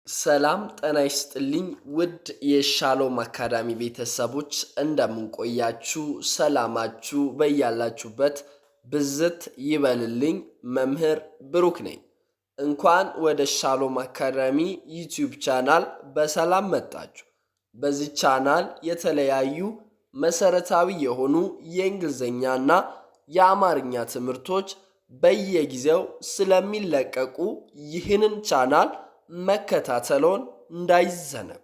ሰላም ጤና ይስጥልኝ ውድ የሻሎም አካዳሚ ቤተሰቦች እንደምንቆያችሁ ሰላማችሁ በያላችሁበት ብዝት ይበልልኝ። መምህር ብሩክ ነኝ። እንኳን ወደ ሻሎም አካዳሚ ዩቲዩብ ቻናል በሰላም መጣችሁ። በዚህ ቻናል የተለያዩ መሰረታዊ የሆኑ የእንግሊዝኛና የአማርኛ ትምህርቶች በየጊዜው ስለሚለቀቁ ይህንን ቻናል መከታተሎን እንዳይዘነጉ።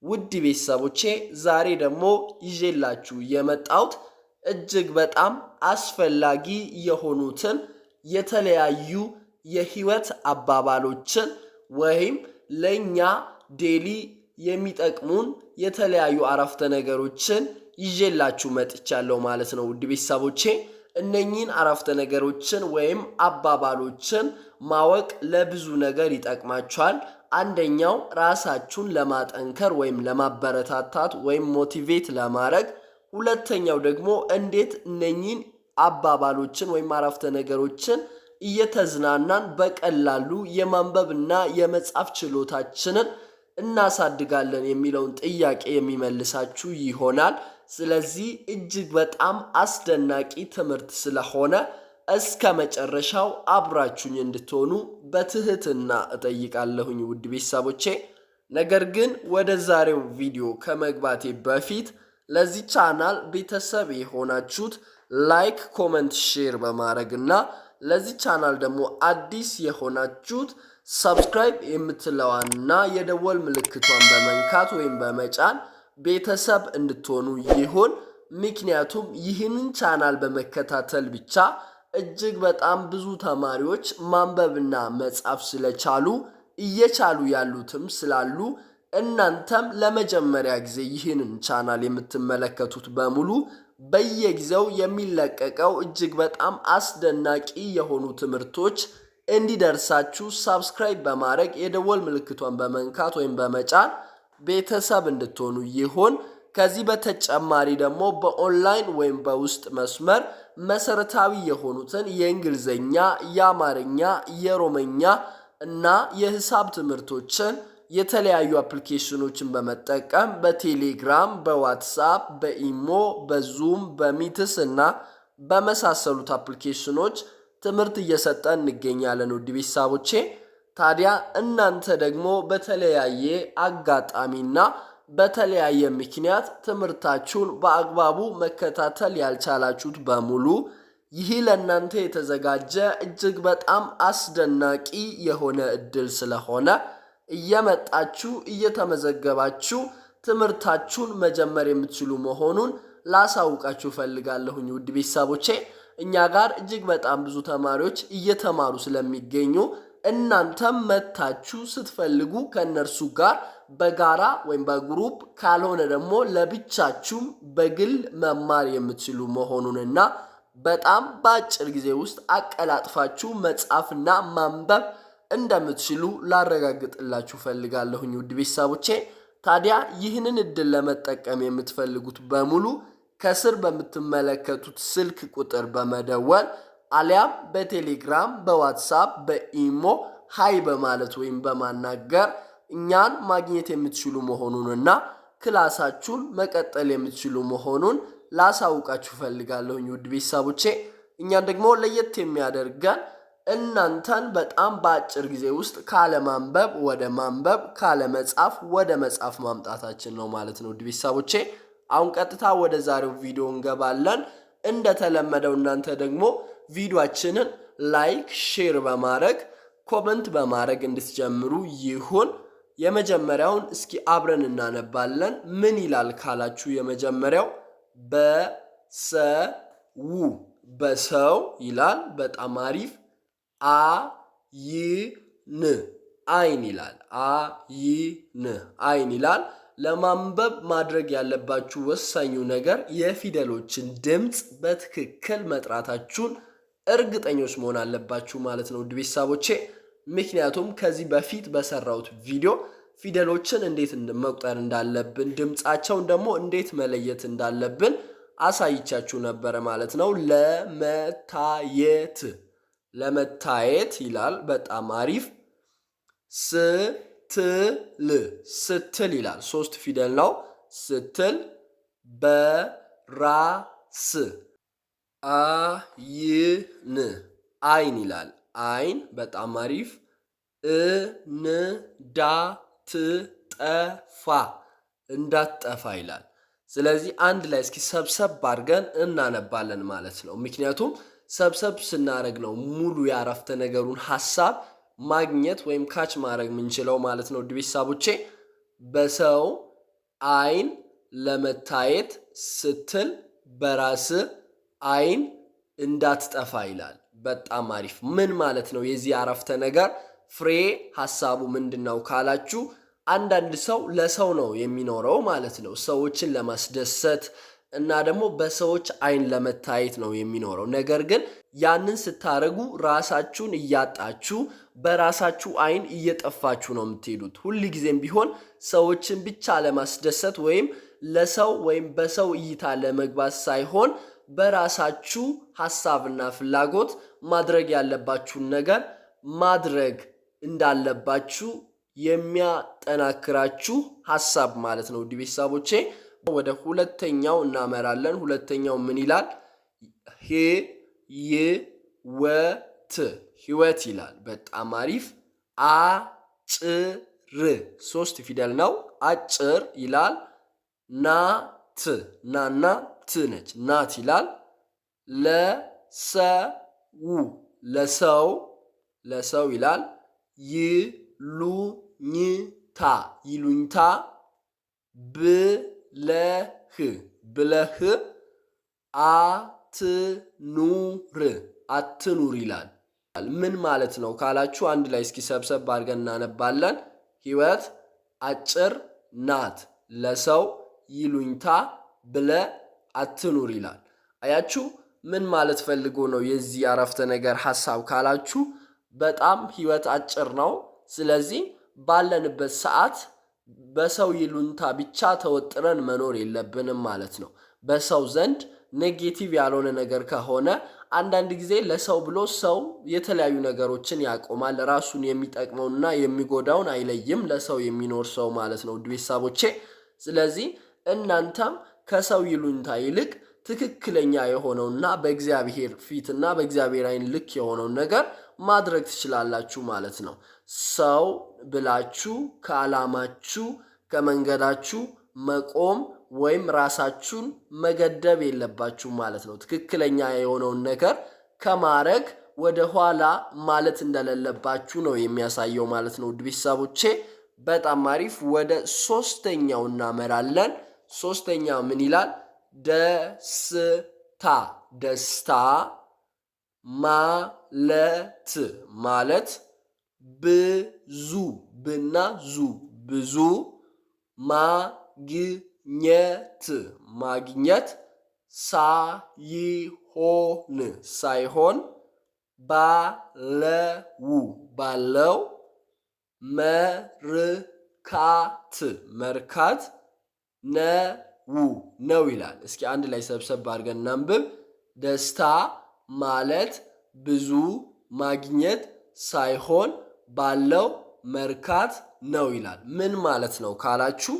ውድ ቤተሰቦቼ ዛሬ ደግሞ ይዤላችሁ የመጣሁት እጅግ በጣም አስፈላጊ የሆኑትን የተለያዩ የህይወት አባባሎችን ወይም ለኛ ዴሊ የሚጠቅሙን የተለያዩ አረፍተ ነገሮችን ይዤላችሁ መጥቻለሁ ማለት ነው። ውድ ቤተሰቦቼ እነኚህን አረፍተ ነገሮችን ወይም አባባሎችን ማወቅ ለብዙ ነገር ይጠቅማችኋል። አንደኛው ራሳችሁን ለማጠንከር ወይም ለማበረታታት ወይም ሞቲቬት ለማድረግ፣ ሁለተኛው ደግሞ እንዴት እነኚህን አባባሎችን ወይም አረፍተ ነገሮችን እየተዝናናን በቀላሉ የማንበብና የመጻፍ ችሎታችንን እናሳድጋለን የሚለውን ጥያቄ የሚመልሳችሁ ይሆናል። ስለዚህ እጅግ በጣም አስደናቂ ትምህርት ስለሆነ እስከ መጨረሻው አብራችሁኝ እንድትሆኑ በትህትና እጠይቃለሁኝ ውድ ቤተሰቦቼ። ነገር ግን ወደ ዛሬው ቪዲዮ ከመግባቴ በፊት ለዚህ ቻናል ቤተሰብ የሆናችሁት ላይክ፣ ኮመንት፣ ሼር በማድረግና ለዚህ ቻናል ደግሞ አዲስ የሆናችሁት ሰብስክራይብ የምትለዋንና የደወል ምልክቷን በመንካት ወይም በመጫን ቤተሰብ እንድትሆኑ ይሁን። ምክንያቱም ይህንን ቻናል በመከታተል ብቻ እጅግ በጣም ብዙ ተማሪዎች ማንበብና መጻፍ ስለቻሉ እየቻሉ ያሉትም ስላሉ እናንተም ለመጀመሪያ ጊዜ ይህንን ቻናል የምትመለከቱት በሙሉ በየጊዜው የሚለቀቀው እጅግ በጣም አስደናቂ የሆኑ ትምህርቶች እንዲደርሳችሁ ሰብስክራይብ በማድረግ የደወል ምልክቷን በመንካት ወይም በመጫን ቤተሰብ እንድትሆኑ ይሁን። ከዚህ በተጨማሪ ደግሞ በኦንላይን ወይም በውስጥ መስመር መሰረታዊ የሆኑትን የእንግሊዝኛ፣ የአማርኛ፣ የሮመኛ እና የሂሳብ ትምህርቶችን የተለያዩ አፕሊኬሽኖችን በመጠቀም በቴሌግራም፣ በዋትስአፕ፣ በኢሞ፣ በዙም፣ በሚትስ እና በመሳሰሉት አፕሊኬሽኖች ትምህርት እየሰጠን እንገኛለን ውድ ቤተሰቦቼ። ታዲያ እናንተ ደግሞ በተለያየ አጋጣሚና በተለያየ ምክንያት ትምህርታችሁን በአግባቡ መከታተል ያልቻላችሁት በሙሉ ይህ ለእናንተ የተዘጋጀ እጅግ በጣም አስደናቂ የሆነ እድል ስለሆነ እየመጣችሁ እየተመዘገባችሁ ትምህርታችሁን መጀመር የምትችሉ መሆኑን ላሳውቃችሁ ፈልጋለሁኝ ውድ ቤተሰቦቼ። እኛ ጋር እጅግ በጣም ብዙ ተማሪዎች እየተማሩ ስለሚገኙ እናንተም መታችሁ ስትፈልጉ ከነርሱ ጋር በጋራ ወይም በግሩፕ ካልሆነ ደግሞ ለብቻችሁም በግል መማር የምትችሉ መሆኑንና በጣም በአጭር ጊዜ ውስጥ አቀላጥፋችሁ መጻፍና ማንበብ እንደምትችሉ ላረጋግጥላችሁ ፈልጋለሁኝ ውድ ቤተሰቦቼ። ታዲያ ይህንን እድል ለመጠቀም የምትፈልጉት በሙሉ ከስር በምትመለከቱት ስልክ ቁጥር በመደወል አሊያም በቴሌግራም፣ በዋትስአፕ፣ በኢሞ ሃይ በማለት ወይም በማናገር እኛን ማግኘት የምትችሉ መሆኑንና ክላሳችሁን መቀጠል የምትችሉ መሆኑን ላሳውቃችሁ ፈልጋለሁኝ ውድ ቤተሰቦቼ። እኛን ደግሞ ለየት የሚያደርገን እናንተን በጣም በአጭር ጊዜ ውስጥ ካለማንበብ ወደ ማንበብ፣ ካለመጻፍ ወደ መጻፍ ማምጣታችን ነው ማለት ነው ውድ ቤተሰቦቼ። አሁን ቀጥታ ወደ ዛሬው ቪዲዮ እንገባለን። እንደተለመደው እናንተ ደግሞ ቪዲዮአችንን ላይክ፣ ሼር በማድረግ ኮመንት በማድረግ እንድትጀምሩ ይሁን። የመጀመሪያውን እስኪ አብረን እናነባለን። ምን ይላል ካላችሁ የመጀመሪያው በሰው በሰው ይላል። በጣም አሪፍ። አይን ይላል። አይን ይላል። ለማንበብ ማድረግ ያለባችሁ ወሳኙ ነገር የፊደሎችን ድምጽ በትክክል መጥራታችሁን እርግጠኞች መሆን አለባችሁ ማለት ነው ውድ ቤተሰቦቼ። ምክንያቱም ከዚህ በፊት በሰራሁት ቪዲዮ ፊደሎችን እንዴት መቁጠር እንዳለብን፣ ድምጻቸውን ደግሞ እንዴት መለየት እንዳለብን አሳይቻችሁ ነበረ ማለት ነው። ለመታየት ይላል። በጣም አሪፍ። ስትል ይላል። 3 ፊደል ነው። ስትል በራስ አይን ይላል። አይን በጣም አሪፍ። እንዳትጠፋ ይላል። ስለዚህ አንድ ላይ እስኪ ሰብሰብ አድርገን እናነባለን ማለት ነው። ምክንያቱም ሰብሰብ ስናደርግ ነው ሙሉ የአረፍተ ነገሩን ሐሳብ ማግኘት ወይም ካች ማድረግ የምንችለው ማለት ነው። ውድ ቤተሰቦቼ በሰው አይን ለመታየት ስትል በራስ አይን እንዳትጠፋ ይላል። በጣም አሪፍ። ምን ማለት ነው የዚህ አረፍተ ነገር ፍሬ ሐሳቡ ምንድነው ካላችሁ፣ አንዳንድ ሰው ለሰው ነው የሚኖረው ማለት ነው። ሰዎችን ለማስደሰት እና ደግሞ በሰዎች አይን ለመታየት ነው የሚኖረው። ነገር ግን ያንን ስታረጉ ራሳችሁን እያጣችሁ በራሳችሁ አይን እየጠፋችሁ ነው የምትሄዱት። ሁል ጊዜም ቢሆን ሰዎችን ብቻ ለማስደሰት ወይም ለሰው ወይም በሰው እይታ ለመግባት ሳይሆን በራሳችሁ ሐሳብና ፍላጎት ማድረግ ያለባችሁን ነገር ማድረግ እንዳለባችሁ የሚያጠናክራችሁ ሐሳብ ማለት ነው። ውድ ቤተሰቦቼ ወደ ሁለተኛው እናመራለን። ሁለተኛው ምን ይላል? ህይወት ይላል። በጣም አሪፍ። አጭር 3 ፊደል ነው። አጭር ይላል። ናት ናና ት ነች። ናት ይላል። ለሰው ይላል። ይሉኝታ ብለህ አትኑር ይላል። ምን ማለት ነው ካላችሁ አንድ ላይ እስኪ ሰብሰብ አድርገን እናነባለን። ህይወት አጭር ናት፣ ለሰው ይሉኝታ ብለህ አትኑር ይላል። አያችሁ ምን ማለት ፈልጎ ነው የዚህ አረፍተ ነገር ሐሳብ ካላችሁ፣ በጣም ህይወት አጭር ነው። ስለዚህ ባለንበት ሰዓት በሰው ይሉኝታ ብቻ ተወጥረን መኖር የለብንም ማለት ነው። በሰው ዘንድ ኔጌቲቭ ያልሆነ ነገር ከሆነ አንዳንድ ጊዜ ለሰው ብሎ ሰው የተለያዩ ነገሮችን ያቆማል። ራሱን የሚጠቅመውና የሚጎዳውን አይለይም ለሰው የሚኖር ሰው ማለት ነው ውድ ቤተሰቦቼ። ስለዚህ እናንተም ከሰው ይሉኝታ ይልቅ ትክክለኛ የሆነውና በእግዚአብሔር ፊትና በእግዚአብሔር አይን ልክ የሆነውን ነገር ማድረግ ትችላላችሁ ማለት ነው። ሰው ብላችሁ ከዓላማችሁ ከመንገዳችሁ መቆም ወይም ራሳችሁን መገደብ የለባችሁ ማለት ነው። ትክክለኛ የሆነውን ነገር ከማድረግ ወደ ኋላ ማለት እንደሌለባችሁ ነው የሚያሳየው ማለት ነው ውድ ቤተሰቦቼ። በጣም አሪፍ። ወደ ሶስተኛው እናመራለን። ሶስተኛ ምን ይላል? ደስታ ማለት ብዙ ብና ዙ ብዙ ማግኘት ሳይሆን ባለው መርካት ነው ይላል። እስኪ አንድ ላይ ሰብሰብ አድርገን እናንብብ። ደስታ ማለት ብዙ ማግኘት ሳይሆን ባለው መርካት ነው ይላል። ምን ማለት ነው ካላችሁ፣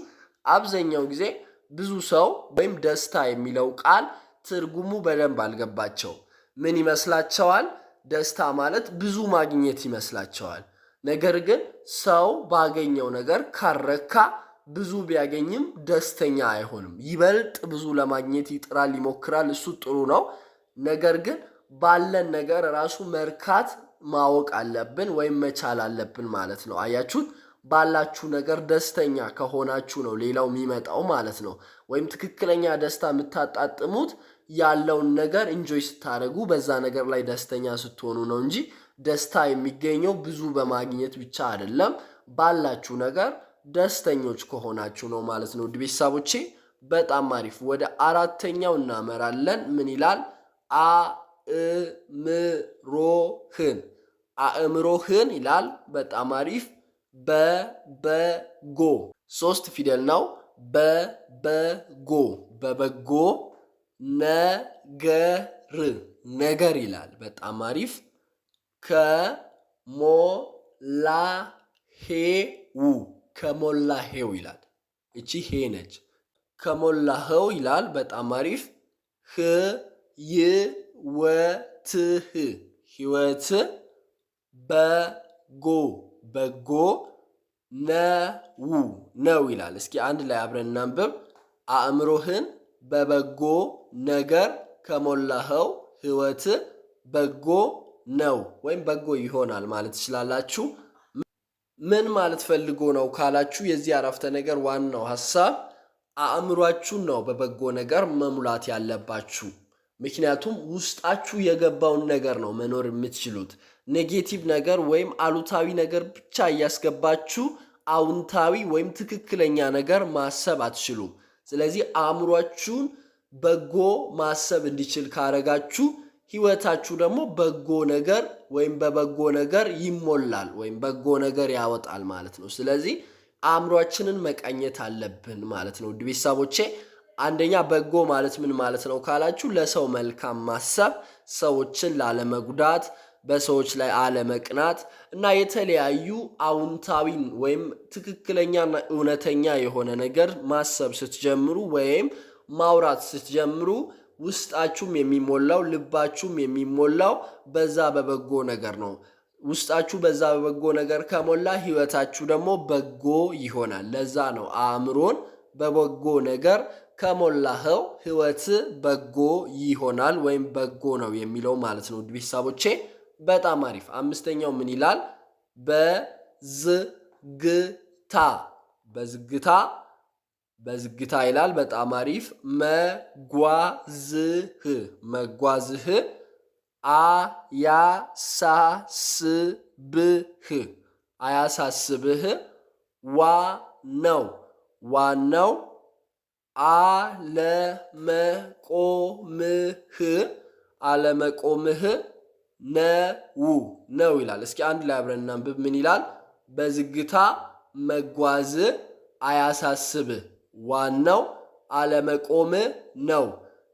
አብዛኛው ጊዜ ብዙ ሰው ወይም ደስታ የሚለው ቃል ትርጉሙ በደንብ አልገባቸው። ምን ይመስላቸዋል? ደስታ ማለት ብዙ ማግኘት ይመስላቸዋል። ነገር ግን ሰው ባገኘው ነገር ካረካ ብዙ ቢያገኝም ደስተኛ አይሆንም። ይበልጥ ብዙ ለማግኘት ይጥራል፣ ይሞክራል። እሱ ጥሩ ነው። ነገር ግን ባለን ነገር ራሱ መርካት ማወቅ አለብን ወይም መቻል አለብን ማለት ነው። አያችሁት? ባላችሁ ነገር ደስተኛ ከሆናችሁ ነው ሌላው የሚመጣው ማለት ነው። ወይም ትክክለኛ ደስታ የምታጣጥሙት ያለውን ነገር ኢንጆይ ስታደርጉ በዛ ነገር ላይ ደስተኛ ስትሆኑ ነው እንጂ ደስታ የሚገኘው ብዙ በማግኘት ብቻ አይደለም። ባላችሁ ነገር ደስተኞች ከሆናችሁ ነው ማለት ነው ውድ ቤተሰቦቼ። በጣም አሪፍ። ወደ አራተኛው እናመራለን። ምን ይላል? አእምሮህን ይላል። በጣም አሪፍ። በበጎ 3 ፊደል ነው። በበጎ ነገር ይላል። በጣም አሪፍ። ከሞላሄው ይላል። እቺ ሄ ነች። ከሞላኸው ይላል። በጣም አሪፍ። ህይወት በጎ ነው ይላል። እስኪ አንድ ላይ አብረን እናንብብ። አእምሮህን በበጎ ነገር ከሞላኸው ህይወት በጎ ነው ወይም በጎ ይሆናል ማለት ትችላላችሁ። ምን ማለት ፈልጎ ነው ካላችሁ የዚህ አረፍተ ነገር ዋናው ሐሳብ አእምሯችሁን ነው በበጎ ነገር መሙላት ያለባችሁ። ምክንያቱም ውስጣችሁ የገባውን ነገር ነው መኖር የምትችሉት። ኔጌቲቭ ነገር ወይም አሉታዊ ነገር ብቻ እያስገባችሁ አዎንታዊ ወይም ትክክለኛ ነገር ማሰብ አትችሉም። ስለዚህ አእምሯችሁን በጎ ማሰብ እንዲችል ካረጋችሁ ህይወታችሁ ደግሞ በጎ ነገር ወይም በበጎ ነገር ይሞላል ወይም በጎ ነገር ያወጣል ማለት ነው። ስለዚህ አእምሯችንን መቃኘት አለብን ማለት ነው። ውድ ቤተሰቦቼ አንደኛ በጎ ማለት ምን ማለት ነው ካላችሁ ለሰው መልካም ማሰብ፣ ሰዎችን ላለመጉዳት፣ በሰዎች ላይ አለመቅናት እና የተለያዩ አዎንታዊ ወይም ትክክለኛና እውነተኛ የሆነ ነገር ማሰብ ስትጀምሩ ወይም ማውራት ስትጀምሩ ውስጣችሁም የሚሞላው ልባችሁም የሚሞላው በዛ በበጎ ነገር ነው። ውስጣችሁ በዛ በበጎ ነገር ከሞላ ህይወታችሁ ደግሞ በጎ ይሆናል። ለዛ ነው አእምሮን በበጎ ነገር ከሞላኸው ህይወት በጎ ይሆናል ወይም በጎ ነው የሚለው ማለት ነው። ውድ ቤተሰቦቼ በጣም አሪፍ። አምስተኛው ምን ይላል? በዝግታ ይላል። በጣም አሪፍ። መጓዝህ አያሳስብህ ዋናው አለመቆምህ ነው ይላል። እስኪ አንድ ላይ አብረን እናንብብ። ምን ይላል? በዝግታ መጓዝ አያሳስብህ ዋናው አለመቆምህ ነው።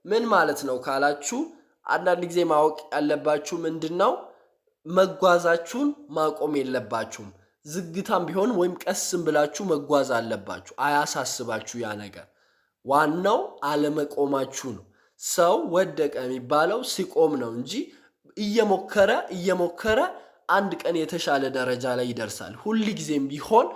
ምን ማለት ነው ካላችሁ አንዳንድ ጊዜ ማወቅ ያለባችሁ ምንድነው መጓዛችሁን ማቆም የለባችሁም። ዝግታም ቢሆን ወይም ቀስም ብላችሁ መጓዝ አለባችሁ። አያሳስባችሁ ያ ነገር። ዋናው አለመቆማችሁ ነው። ሰው ወደቀ የሚባለው ሲቆም ነው እንጂ እየሞከረ አንድ ቀን የተሻለ ደረጃ ላይ ይደርሳል። ሁል ጊዜም ቢሆን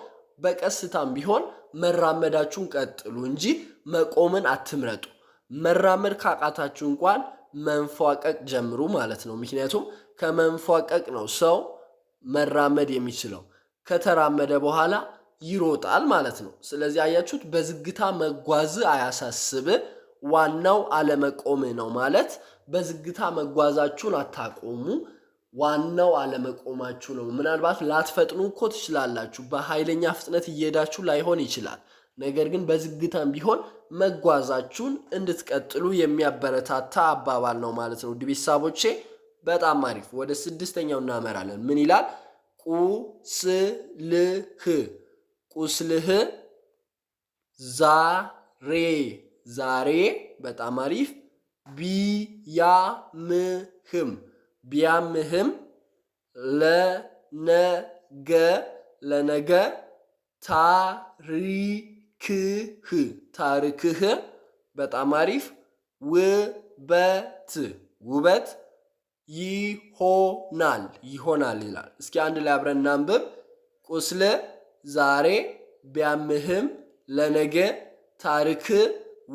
በቀስታም ቢሆን መራመዳችሁን ቀጥሉ እንጂ መቆምን አትምረጡ። መራመድ ካቃታችሁ እንኳን መንፏቀቅ ጀምሩ ማለት ነው። ምክንያቱም ከመንፏቀቅ ነው ሰው መራመድ የሚችለው። ከተራመደ በኋላ ይሮጣል ማለት ነው። ስለዚህ አያችሁት፣ በዝግታ መጓዝ አያሳስብ ዋናው አለመቆም ነው ማለት። በዝግታ መጓዛችሁን አታቆሙ፣ ዋናው አለመቆማችሁ ነው። ምናልባት ላትፈጥኑ እኮ ትችላላችሁ፣ በኃይለኛ ፍጥነት እየሄዳችሁ ላይሆን ይችላል። ነገር ግን በዝግታም ቢሆን መጓዛችሁን እንድትቀጥሉ የሚያበረታታ አባባል ነው ማለት ነው። ውድ ቤተሰቦቼ በጣም አሪፍ። ወደ ስድስተኛው እናመራለን። ምን ይላል? ቁስልህ ዛሬ በጣም አሪፍ። ቢያምህም ለነገ ታሪክህ በጣም አሪፍ። ውበት ይሆናል ይላል። እስኪ አንድ ላይ አብረን እናንብብ። ቁስል ዛሬ ቢያምህም ለነገ ታሪክ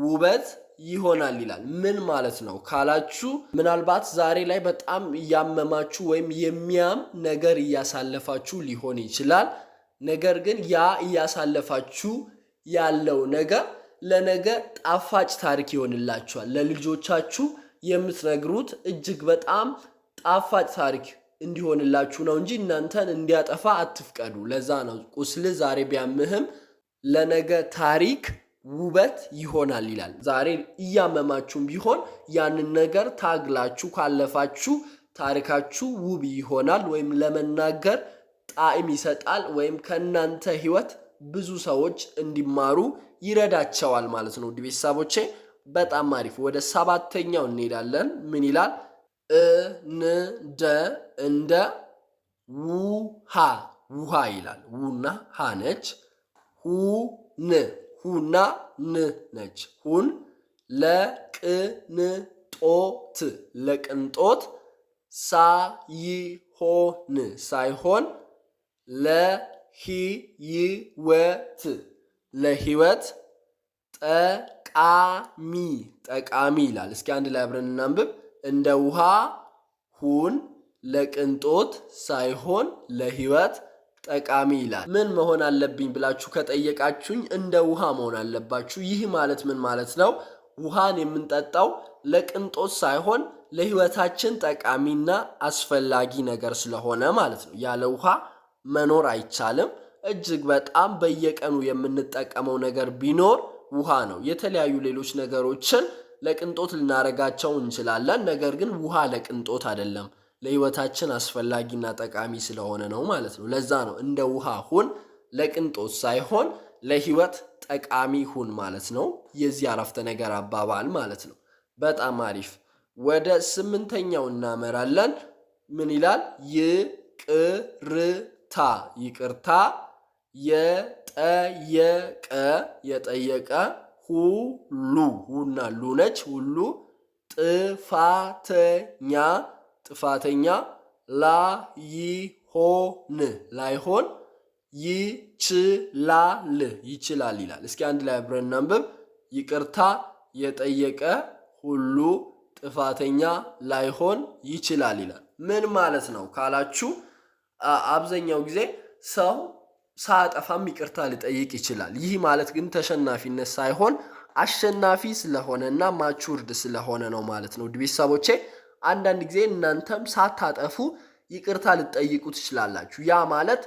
ውበት ይሆናል ይላል። ምን ማለት ነው ካላችሁ ምናልባት ዛሬ ላይ በጣም እያመማችሁ ወይም የሚያም ነገር እያሳለፋችሁ ሊሆን ይችላል። ነገር ግን ያ እያሳለፋችሁ ያለው ነገር ለነገ ጣፋጭ ታሪክ ይሆንላችኋል። ለልጆቻችሁ የምትነግሩት እጅግ በጣም ጣፋጭ ታሪክ እንዲሆንላችሁ ነው እንጂ እናንተን እንዲያጠፋ አትፍቀዱ። ለዛ ነው ቁስል ዛሬ ቢያምህም ለነገ ታሪክ ውበት ይሆናል ይላል። ዛሬ እያመማችሁም ቢሆን ያንን ነገር ታግላችሁ ካለፋችሁ ታሪካችሁ ውብ ይሆናል ወይም ለመናገር ጣዕም ይሰጣል ወይም ከእናንተ ህይወት ብዙ ሰዎች እንዲማሩ ይረዳቸዋል ማለት ነው። ውድ ቤተሰቦቼ በጣም አሪፍ። ወደ ሰባተኛው እንሄዳለን። ምን ይላል? እንደ ውሃ ውሃ ይላል። ውና ሃ ነች። ሁና ን ነች። ሁን ለቅንጦት ሳይሆን ለህይወት ጠቃሚ ይላል። እስኪ አንድ ላይ አብረን እናንብብ። እንደ ውሃ ሁን ለቅንጦት ሳይሆን ለህይወት ጠቃሚ ይላል። ምን መሆን አለብኝ ብላችሁ ከጠየቃችሁኝ እንደ ውሃ መሆን አለባችሁ። ይህ ማለት ምን ማለት ነው? ውሃን የምንጠጣው ለቅንጦት ሳይሆን ለህይወታችን ጠቃሚና አስፈላጊ ነገር ስለሆነ ማለት ነው። ያለ ውሃ መኖር አይቻልም። እጅግ በጣም በየቀኑ የምንጠቀመው ነገር ቢኖር ውሃ ነው። የተለያዩ ሌሎች ነገሮችን ለቅንጦት ልናረጋቸው እንችላለን። ነገር ግን ውሃ ለቅንጦት አይደለም፣ ለህይወታችን አስፈላጊና ጠቃሚ ስለሆነ ነው ማለት ነው። ለዛ ነው እንደ ውሃ ሁን ለቅንጦት ሳይሆን ለህይወት ጠቃሚ ሁን ማለት ነው። የዚህ አረፍተ ነገር አባባል ማለት ነው። በጣም አሪፍ። ወደ ስምንተኛው እናመራለን። ምን ይላል? ይቅርታ የጠየቀ ሁና ሉ ነች። ሁሉ ጥፋተኛ ላይሆን ይችላል ይላል። እስኪ አንድ ላይ አብረን እናንብብ። ይቅርታ የጠየቀ ሁሉ ጥፋተኛ ላይሆን ይችላል ይላል። ምን ማለት ነው ካላችሁ አብዛኛው ጊዜ ሰው ሳያጠፋም ይቅርታ ሊጠይቅ ይችላል። ይህ ማለት ግን ተሸናፊነት ሳይሆን አሸናፊ ስለሆነና ማቹርድ ስለሆነ ነው ማለት ነው። ቤተሰቦቼ አንዳንድ ጊዜ እናንተም ሳታጠፉ ይቅርታ ልትጠይቁ ትችላላችሁ። ያ ማለት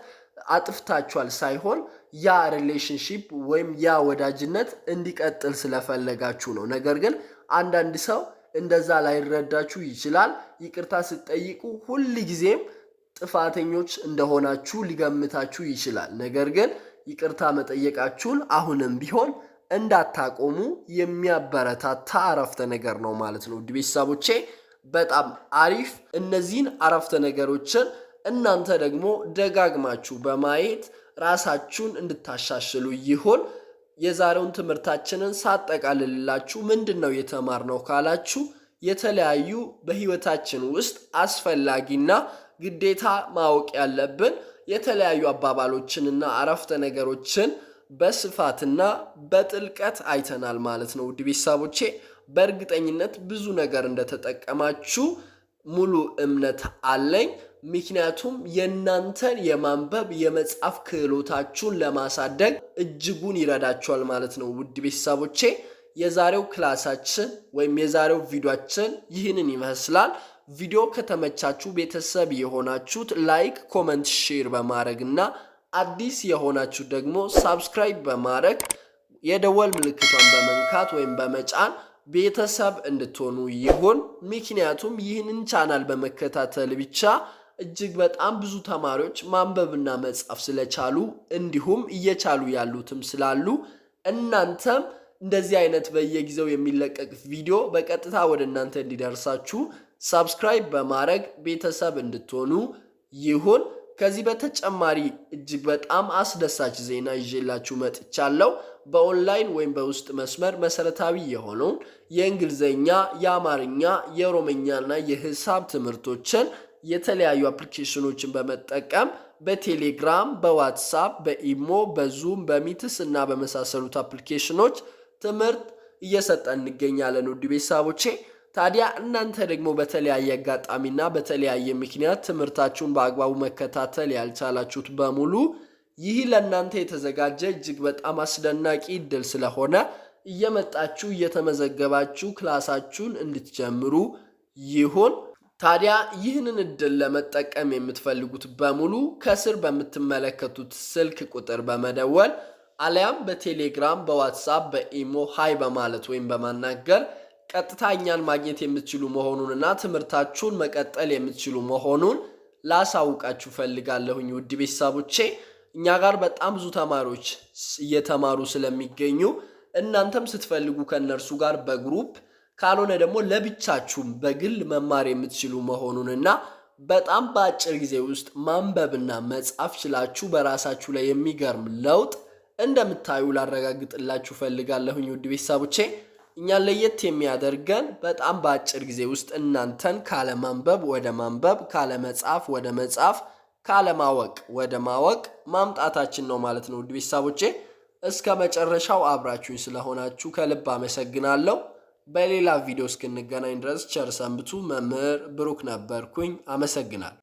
አጥፍታችኋል ሳይሆን ያ ሪሌሽንሺፕ ወይም ያ ወዳጅነት እንዲቀጥል ስለፈለጋችሁ ነው። ነገር ግን አንዳንድ ሰው እንደዛ ላይረዳችሁ ይችላል። ይቅርታ ስትጠይቁ ሁል ጊዜም ጥፋተኞች እንደሆናችሁ ሊገምታችሁ ይችላል። ነገር ግን ይቅርታ መጠየቃችሁን አሁንም ቢሆን እንዳታቆሙ የሚያበረታታ አረፍተ ነገር ነው ማለት ነው። ቤተሰቦቼ በጣም አሪፍ። እነዚህን አረፍተ ነገሮችን እናንተ ደግሞ ደጋግማችሁ በማየት ራሳችሁን እንድታሻሽሉ ይሆን። የዛሬውን ትምህርታችንን ሳጠቃልላችሁ ምንድነው የተማርነው ካላችሁ የተለያዩ በህይወታችን ውስጥ አስፈላጊና ግዴታ ማወቅ ያለብን የተለያዩ አባባሎችንና አረፍተ ነገሮችን በስፋትና በጥልቀት አይተናል ማለት ነው። ውድ ቤተሰቦቼ በእርግጠኝነት ብዙ ነገር እንደተጠቀማችሁ ሙሉ እምነት አለኝ። ምክንያቱም የእናንተን የማንበብ የመጻፍ ክህሎታችሁን ለማሳደግ እጅጉን ይረዳችኋል ማለት ነው። ውድ ቤተሰቦቼ የዛሬው ክላሳችን ወይም የዛሬው ቪዲዮአችን ይህንን ይመስላል። ቪዲዮ ከተመቻችሁ ቤተሰብ የሆናችሁት ላይክ፣ ኮመንት፣ ሼር በማድረግና አዲስ የሆናችሁ ደግሞ ሳብስክራይብ በማድረግ የደወል ምልክቷን በመንካት ወይም በመጫን ቤተሰብ እንድትሆኑ ይሁን። ምክንያቱም ይህንን ቻናል በመከታተል ብቻ እጅግ በጣም ብዙ ተማሪዎች ማንበብና መጻፍ ስለቻሉ እንዲሁም እየቻሉ ያሉትም ስላሉ እናንተም እንደዚህ አይነት በየጊዜው የሚለቀቅ ቪዲዮ በቀጥታ ወደ እናንተ እንዲደርሳችሁ ሳብስክራይብ በማድረግ ቤተሰብ እንድትሆኑ ይሁን። ከዚህ በተጨማሪ እጅግ በጣም አስደሳች ዜና ይዤላችሁ መጥቻለሁ። በኦንላይን ወይም በውስጥ መስመር መሰረታዊ የሆነውን የእንግሊዝኛ፣ የአማርኛ፣ የኦሮምኛና የሂሳብ ትምህርቶችን የተለያዩ አፕሊኬሽኖችን በመጠቀም በቴሌግራም፣ በዋትሳፕ፣ በኢሞ፣ በዙም፣ በሚትስ እና በመሳሰሉት አፕሊኬሽኖች ትምህርት እየሰጠን እንገኛለን። ውድ ቤተሰቦቼ ታዲያ እናንተ ደግሞ በተለያየ አጋጣሚና በተለያየ ምክንያት ትምህርታችሁን በአግባቡ መከታተል ያልቻላችሁት በሙሉ ይህ ለእናንተ የተዘጋጀ እጅግ በጣም አስደናቂ እድል ስለሆነ እየመጣችሁ እየተመዘገባችሁ ክላሳችሁን እንድትጀምሩ ይሁን። ታዲያ ይህንን እድል ለመጠቀም የምትፈልጉት በሙሉ ከስር በምትመለከቱት ስልክ ቁጥር በመደወል አሊያም በቴሌግራም፣ በዋትሳፕ፣ በኢሞ ሃይ በማለት ወይም በማናገር ቀጥታ እኛን ማግኘት የምትችሉ መሆኑንና ትምህርታችሁን መቀጠል የምትችሉ መሆኑን ላሳውቃችሁ ፈልጋለሁኝ። ውድ ቤተሰቦቼ እኛ ጋር በጣም ብዙ ተማሪዎች እየተማሩ ስለሚገኙ እናንተም ስትፈልጉ ከነርሱ ጋር በግሩፕ ካልሆነ ደግሞ ለብቻችሁም በግል መማር የምትችሉ መሆኑንና በጣም በአጭር ጊዜ ውስጥ ማንበብና መጻፍ ችላችሁ በራሳችሁ ላይ የሚገርም ለውጥ እንደምታዩ ላረጋግጥላችሁ ፈልጋለሁኝ። ውድ ቤተሰቦቼ እኛን ለየት የሚያደርገን በጣም በአጭር ጊዜ ውስጥ እናንተን ካለማንበብ ወደ ማንበብ፣ ካለመጻፍ ወደ መጻፍ፣ ካለማወቅ ወደ ማወቅ ማምጣታችን ነው ማለት ነው። ውድ ቤተሰቦቼ እስከ መጨረሻው አብራችሁኝ ስለሆናችሁ ከልብ አመሰግናለሁ። በሌላ ቪዲዮ እስክንገናኝ ድረስ ቸር ሰንብቱ። መምህር ብሩክ ነበርኩኝ። አመሰግናለሁ።